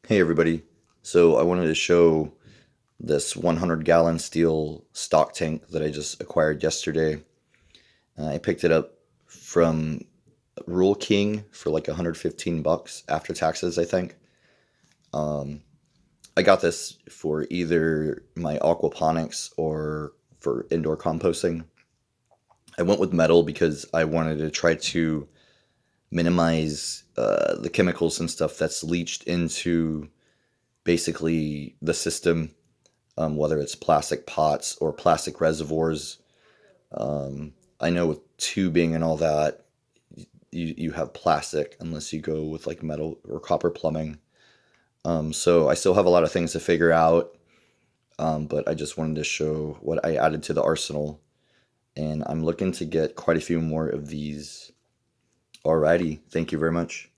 Hey everybody. So I wanted to show this 100-gallon steel stock tank that I just acquired yesterday. I picked it up from Rural King for like 115 bucks after taxes, I think. Um, I got this for either my aquaponics or for indoor composting. I went with metal because I wanted to try to minimize the chemicals and stuff that's leached into basically the system, whether it's plastic pots or plastic reservoirs. I know with tubing and all that, you have plastic unless you go with like metal or copper plumbing. So I still have a lot of things to figure out, but I just wanted to show what I added to the arsenal. And I'm looking to get quite a few more of these. Alrighty, thank you very much.